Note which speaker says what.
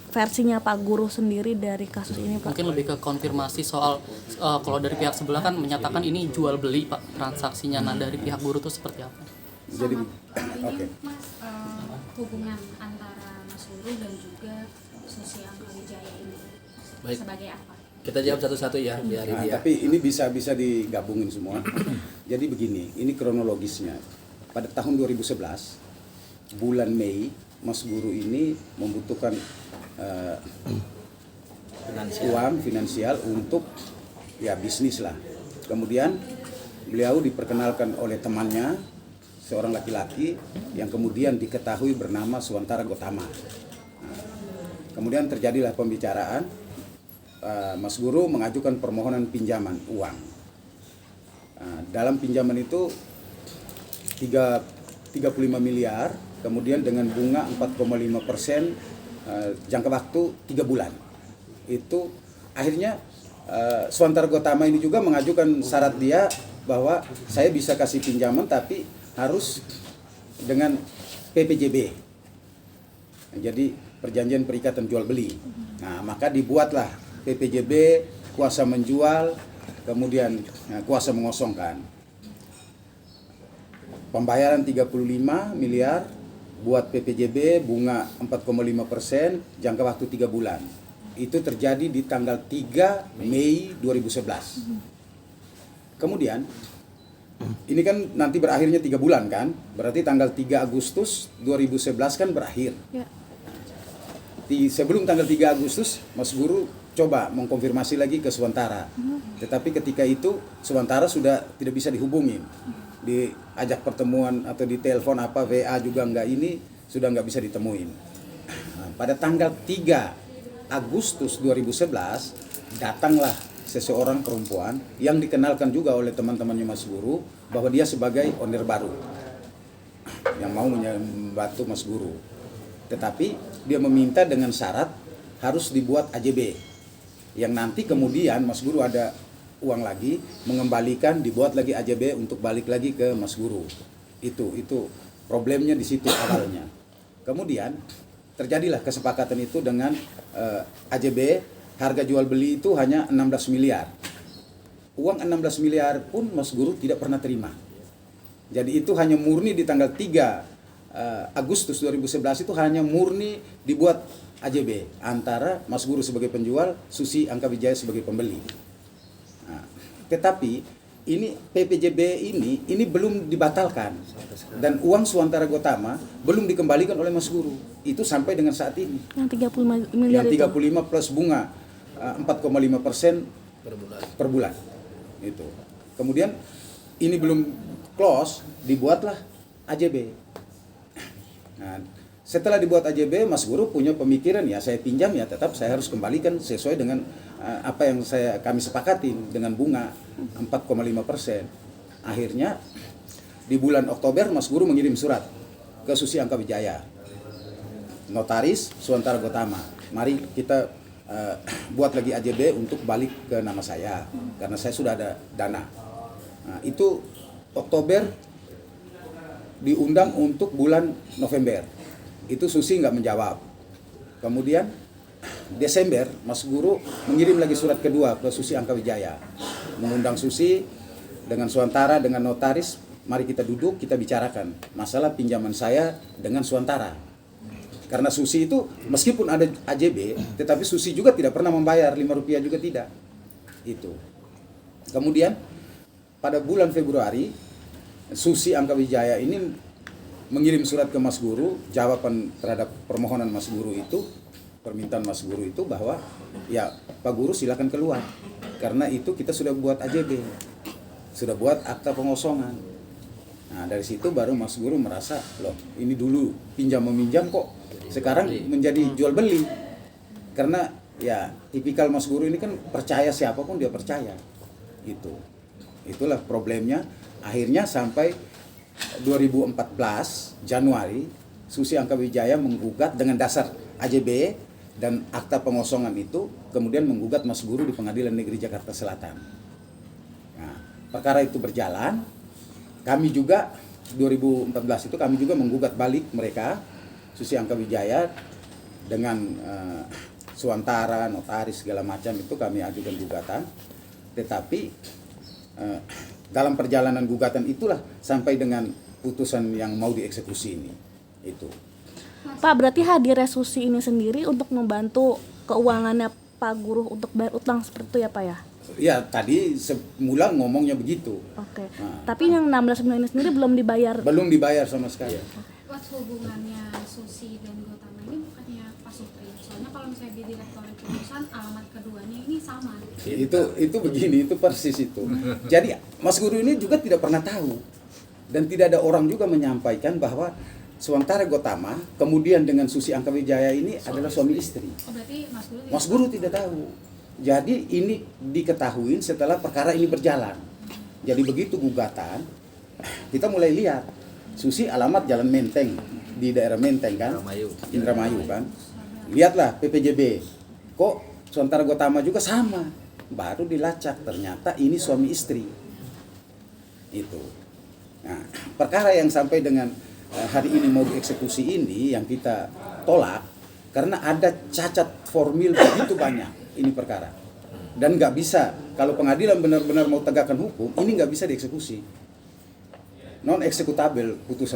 Speaker 1: Versinya Pak Guru sendiri dari kasus ini, Pak?
Speaker 2: Mungkin lebih ke konfirmasi soal kalau dari pihak sebelah kan menyatakan ini jual beli Pak transaksinya. Nah dari pihak guru itu seperti apa?
Speaker 3: Jadi
Speaker 4: Ini Mas, hubungan antara Mas Guru dan juga Susi Angkawijaya ini
Speaker 5: Baik.
Speaker 4: sebagai apa?
Speaker 5: Kita jawab satu-satu ya biar
Speaker 3: Nah,
Speaker 5: dia.
Speaker 3: tapi ini bisa digabungin semua. Jadi begini, ini kronologisnya. Pada tahun 2011, bulan Mei, Mas Guru ini membutuhkan uang finansial untuk ya bisnis lah. Kemudian beliau diperkenalkan oleh temannya, seorang laki-laki yang kemudian diketahui bernama Suwantara Gotama. Nah, kemudian terjadilah pembicaraan. Mas Guru mengajukan permohonan pinjaman uang. Dalam pinjaman itu 35 miliar, kemudian dengan bunga 4,5%, jangka waktu 3 bulan. Itu akhirnya Suwantara Gotama ini juga mengajukan syarat dia bahwa saya bisa kasih pinjaman tapi harus dengan PPJB. Jadi perjanjian perikatan jual beli. Nah, maka dibuatlah PPJB, kuasa menjual, kemudian kuasa mengosongkan. Pembayaran 35 miliar buat PPJB, bunga 4,5%, jangka waktu 3 bulan. Itu terjadi di tanggal 3 Mei 2011. Kemudian, ini kan nanti berakhirnya 3 bulan kan? Berarti tanggal 3 Agustus 2011 kan berakhir.
Speaker 1: Ya.
Speaker 3: Sebelum tanggal 3 Agustus, Mas Guru coba mengkonfirmasi lagi ke Suwantara. Tetapi ketika itu Suwantara sudah tidak bisa dihubungin. Diajak pertemuan atau di telepon apa, WA juga sudah nggak bisa ditemuin. Nah, pada tanggal 3 Agustus 2011 datanglah seseorang perempuan yang dikenalkan juga oleh teman-temannya Mas Guru bahwa dia sebagai owner baru yang mau membantu Mas Guru. Tetapi dia meminta dengan syarat harus dibuat AJB yang nanti kemudian Mas Guru ada uang lagi mengembalikan, dibuat lagi AJB untuk balik lagi ke Mas Guru. Itu problemnya di situ awalnya. Kemudian terjadilah kesepakatan itu dengan AJB, harga jual beli itu hanya 16 miliar. Uang 16 miliar pun Mas Guru tidak pernah terima. Jadi itu hanya murni di tanggal 3 Agustus 2011 itu hanya murni dibuat AJB antara Mas Guru sebagai penjual, Susi Angkawijaya sebagai pembeli. Nah, tetapi ini PPJB ini belum dibatalkan dan uang Suwantara Gotama belum dikembalikan oleh Mas Guru. Itu sampai dengan saat ini.
Speaker 1: Yang 35 miliar
Speaker 3: Yang 35
Speaker 1: itu.
Speaker 3: plus bunga 4,5% per bulan. Itu. Kemudian ini belum close, dibuatlah AJB. Nah, setelah dibuat AJB, Mas Guru punya pemikiran ya saya pinjam ya tetap saya harus kembalikan sesuai dengan apa yang kami sepakati dengan bunga 4,5%. Akhirnya di bulan Oktober Mas Guru mengirim surat ke Susi Angkawijaya, notaris Suwantara Gotama. Mari kita buat lagi AJB untuk balik ke nama saya karena saya sudah ada dana. Nah, itu Oktober diundang untuk bulan November. Itu Susi nggak menjawab. Kemudian Desember Mas Guru mengirim lagi surat kedua ke Susi Angkawijaya, mengundang Susi dengan Suwantara dengan notaris, mari kita duduk kita bicarakan masalah pinjaman saya dengan Suwantara. Karena Susi itu meskipun ada AJB, tetapi Susi juga tidak pernah membayar 5 rupiah juga tidak. Itu. Kemudian pada bulan Februari Susi Angkawijaya ini mengirim surat ke Mas Guru, jawaban terhadap permohonan Mas Guru itu, permintaan Mas Guru itu bahwa ya Pak Guru silakan keluar karena itu kita sudah buat AJB, sudah buat akta pengosongan. Nah dari situ baru Mas Guru merasa loh ini dulu pinjam meminjam kok sekarang menjadi jual beli, karena ya tipikal Mas Guru ini kan percaya siapapun dia percaya. Itulah problemnya. Akhirnya sampai 2014 Januari Susi Angkawijaya menggugat dengan dasar AJB dan akta pengosongan itu, kemudian menggugat Mas Guru di Pengadilan Negeri Jakarta Selatan. Nah, perkara itu berjalan. Kami juga 2014 itu kami juga menggugat balik mereka Susi Angkawijaya dengan suantara, notaris segala macam itu kami ajukan gugatan. Tetapi dalam perjalanan gugatan itulah sampai dengan putusan yang mau dieksekusi ini. Itu.
Speaker 1: Pak, berarti hadir resusi ini sendiri untuk membantu keuangannya Pak Guru untuk bayar utang seperti itu ya Pak ya?
Speaker 3: Ya tadi semula ngomongnya begitu.
Speaker 1: Oke. Tapi yang 16 miliar ini sendiri belum dibayar.
Speaker 3: Belum dibayar sama sekali.
Speaker 4: What's hubungannya Susi dan Gotama ini bukannya Pak Supri? Soalnya kalau misalnya di direktorat jurusan alamat keduanya ini sama.
Speaker 3: Itu begini, itu persis itu. Jadi Mas Guru ini juga tidak pernah tahu dan tidak ada orang juga menyampaikan bahwa Suantara Gotama kemudian dengan Susi Angkawijaya ini adalah suami istri.
Speaker 4: Oh berarti
Speaker 3: Mas Guru tidak tahu. Jadi ini diketahui setelah perkara ini berjalan. Jadi begitu gugatan, kita mulai lihat Susi alamat Jalan Menteng di daerah Menteng kan, Indramayu kan. Lihatlah PPJB, kok Suantara Gotama juga sama. Baru dilacak ternyata ini suami istri. Itu. Nah, perkara yang sampai dengan hari ini mau dieksekusi ini yang kita tolak karena ada cacat formil begitu banyak. Ini perkara dan nggak bisa kalau pengadilan benar-benar mau tegakkan hukum ini nggak bisa dieksekusi non eksekutabil putusan